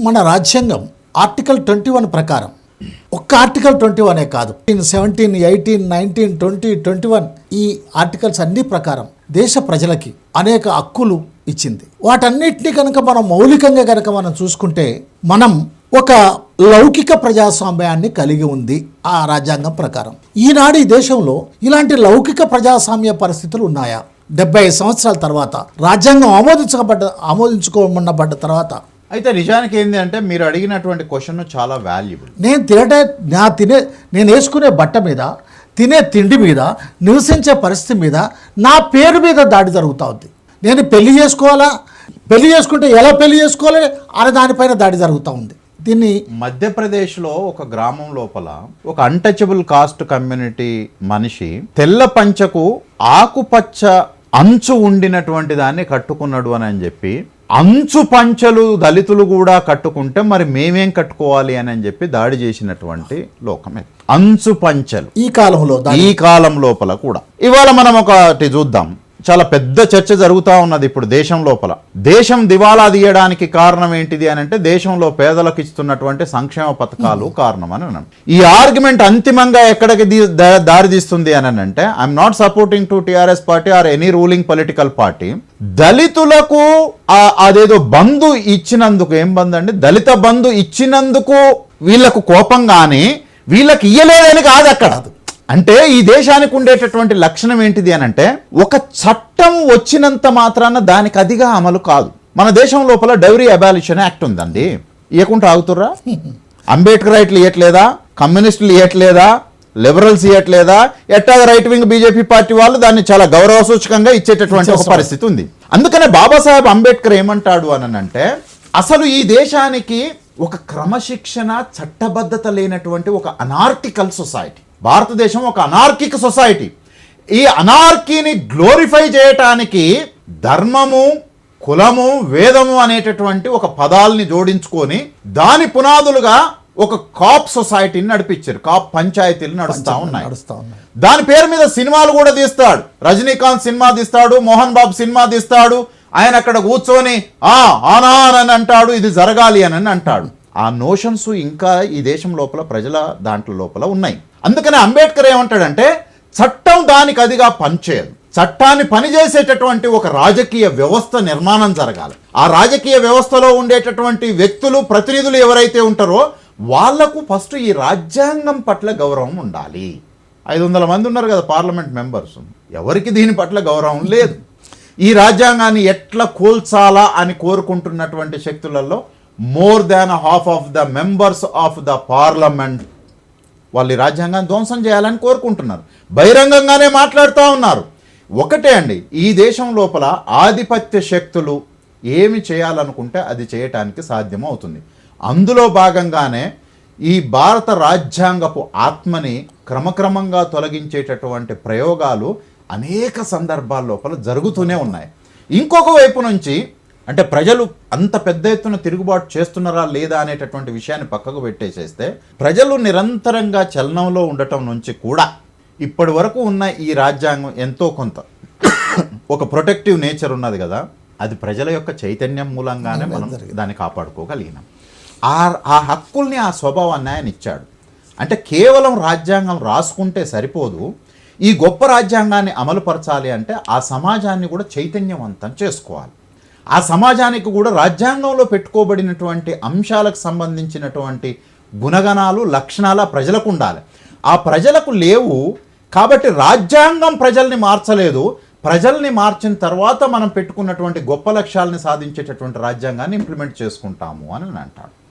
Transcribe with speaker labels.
Speaker 1: మన రాజ్యాంగం ఆర్టికల్ 21 ప్రకారం ఒక్క ఆర్టికల్ 21 కాదు 17, 18, 19, 20, 21 ఈ ఆర్టికల్స్ అన్ని ప్రకారం దేశ ప్రజలకి అనేక హక్కులు ఇచ్చింది. వాటన్నిటినీ కనుక మనం మౌలికంగా కనుక మనం చూసుకుంటే మనం ఒక లౌకిక ప్రజాస్వామ్యాన్ని కలిగి ఉంది ఆ రాజ్యాంగం ప్రకారం. ఈనాడు ఈ దేశంలో ఇలాంటి లౌకిక ప్రజాస్వామ్య పరిస్థితులు ఉన్నాయా? 75 సంవత్సరాల తర్వాత రాజ్యాంగం ఆమోదించుకోమన్నబడ్డ తర్వాత
Speaker 2: అయితే నిజానికి ఏంటి అంటే మీరు అడిగినటువంటి క్వశ్చన్ చాలా వాల్యుబుల్.
Speaker 1: నేను వేసుకునే బట్ట మీద, తినే తిండి మీద, నివసించే పరిస్థితి మీద, నా పేరు మీద దాడి జరుగుతూ ఉంది. నేను పెళ్లి చేసుకోవాలా, పెళ్లి చేసుకుంటే ఎలా పెళ్లి చేసుకోవాలి అనే దానిపైన దాడి జరుగుతూ ఉంది. దీన్ని
Speaker 2: మధ్యప్రదేశ్లో ఒక గ్రామం లోపల ఒక అన్టచబుల్ కాస్ట్ కమ్యూనిటీ మనిషి తెల్ల పంచకు ఆకుపచ్చ అంచు ఉండినటువంటి దాన్ని కట్టుకున్నాడు అని చెప్పి, అంచు పంచలు దళితులు కూడా కట్టుకుంటే మరి మేమేం కట్టుకోవాలి అని చెప్పి దాడి చేసినటువంటి లోకమే అంచు పంచలు. ఈ కాలం లోపల కూడా ఇవాళ మనం ఒకటి చూద్దాం. చాలా పెద్ద చర్చ జరుగుతూ ఉన్నది ఇప్పుడు దేశం లోపల. దేశం దివాలా తీయడానికి కారణం ఏంటిది అని అంటే దేశంలో పేదలకు ఇస్తున్నటువంటి సంక్షేమ పథకాలు కారణం అని అన్నాను. ఈ ఆర్గ్యుమెంట్ అంతిమంగా ఎక్కడికి దారి తీస్తుంది అని అంటే I'm not supporting to TRS party or any ruling political party. దళితులకు అదేదో బంధు ఇచ్చినందుకు, ఏం బంధు అండి, దళిత బంధు ఇచ్చినందుకు వీళ్ళకు కోపం కానీ వీళ్ళకి ఇయ్యలేదని కాదు అక్కడ. అంటే ఈ దేశానికి ఉండేటటువంటి లక్షణం ఏంటిది అని అంటే ఒక చట్టం వచ్చినంత మాత్రాన దానికి అదిగా అమలు కాదు. మన దేశం లోపల డౌరీ అబాలిషన్ యాక్ట్ ఉందండి. ఇవ్వకుండా ఆగుతుర్రా? అంబేద్కర్ రైట్లు ఇవ్వట్లేదా? కమ్యూనిస్టులు ఇవ్వట్లేదా? లిబరల్స్ ఇవ్వట్లేదా? ఎట్టాగా రైట్ వింగ్ బీజేపీ పార్టీ వాళ్ళు దాన్ని చాలా గౌరవ సూచకంగా ఇచ్చేటటువంటి ఒక పరిస్థితి ఉంది. అందుకనే బాబాసాహెబ్ అంబేద్కర్ ఏమంటాడు అని అంటే అసలు ఈ దేశానికి ఒక క్రమశిక్షణ, చట్టబద్ధత లేనటువంటి ఒక అనార్కికల్ సొసైటీ. భారతదేశం ఒక అనార్కిక్ సొసైటీ. ఈ అనార్కీని గ్లోరిఫై చేయటానికి ధర్మము, కులము, వేదము అనేటటువంటి ఒక పదాలని జోడించుకొని దాని పునాదులుగా ఒక కాప్ సొసైటీని నడిపించారు. కాప్ పంచాయతీలు నడుస్తూ ఉన్నాయి. దాని పేరు మీద సినిమాలు కూడా తీస్తాడు. రజనీకాంత్ సినిమా తీస్తాడు, మోహన్ బాబు సినిమా తీస్తాడు. ఆయన అక్కడ కూర్చొని ఆనా అని అంటాడు, ఇది జరగాలి అని అంటాడు. ఆ నోషన్స్ ఇంకా ఈ దేశం లోపల ప్రజల దాంట్లో లోపల ఉన్నాయి. అందుకని అంబేద్కర్ ఏమంటాడంటే చట్టం దానికి అదిగా పనిచేయదు. చట్టాన్ని పనిచేసేటటువంటి ఒక రాజకీయ వ్యవస్థ నిర్మాణం జరగాలి. ఆ రాజకీయ వ్యవస్థలో ఉండేటటువంటి వ్యక్తులు, ప్రతినిధులు ఎవరైతే ఉంటారో వాళ్లకు ఫస్ట్ ఈ రాజ్యాంగం పట్ల గౌరవం ఉండాలి. 500 మంది ఉన్నారు కదా పార్లమెంట్ మెంబర్స్, ఎవరికి దీని పట్ల గౌరవం లేదు. ఈ రాజ్యాంగాన్ని ఎట్లా కూల్చాలా అని కోరుకుంటున్నటువంటి శక్తులలో more than half of the members of the parliament వాళ్ళు ఈ రాజ్యాంగాన్ని ధ్వంసం చేయాలని కోరుకుంటున్నారు. బహిరంగంగానే మాట్లాడుతూ ఉన్నారు. ఒకటే అండి, ఈ దేశం లోపల ఆధిపత్య శక్తులు ఏమి చేయాలనుకుంటే అది చేయటానికి సాధ్యమవుతుంది. అందులో భాగంగానే ఈ భారత రాజ్యాంగపు ఆత్మని క్రమక్రమంగా తొలగించేటటువంటి ప్రయోగాలు అనేక సందర్భాల లోపల జరుగుతూనే ఉన్నాయి. ఇంకొక వైపు నుంచి అంటే ప్రజలు అంత పెద్ద ఎత్తున తిరుగుబాటు చేస్తున్నారా లేదా అనేటటువంటి విషయాన్ని పక్కకు పెట్టేసేస్తే ప్రజలు నిరంతరంగా చలనంలో ఉండటం నుంచి కూడా ఇప్పటి వరకు ఉన్న ఈ రాజ్యాంగం ఎంతో కొంత ఒక ప్రొటెక్టివ్ నేచర్ ఉన్నది కదా, అది ప్రజల యొక్క చైతన్యం మూలంగానే మనం దాన్ని కాపాడుకోగలిగినాం. ఆ హక్కుల్ని, ఆ స్వభావాన్ని ఆయన ఇచ్చాడు. అంటే కేవలం రాజ్యాంగం రాసుకుంటే సరిపోదు. ఈ గొప్ప రాజ్యాంగాన్ని అమలుపరచాలి అంటే ఆ సమాజాన్ని కూడా చైతన్యవంతం చేసుకోవాలి. ఆ సమాజానికి కూడా రాజ్యాంగంలో పెట్టుకోబడినటువంటి అంశాలకు సంబంధించినటువంటి గుణగణాలు, లక్షణాలు ప్రజలకు ఉండాలి. ఆ ప్రజలకు లేవు కాబట్టి రాజ్యాంగం ప్రజల్ని మార్చలేదు. ప్రజల్ని మార్చిన తర్వాత మనం పెట్టుకున్నటువంటి గొప్ప లక్ష్యాలని సాధించేటటువంటి రాజ్యాంగాన్ని ఇంప్లిమెంట్ చేసుకుంటాము అని అంటాడు.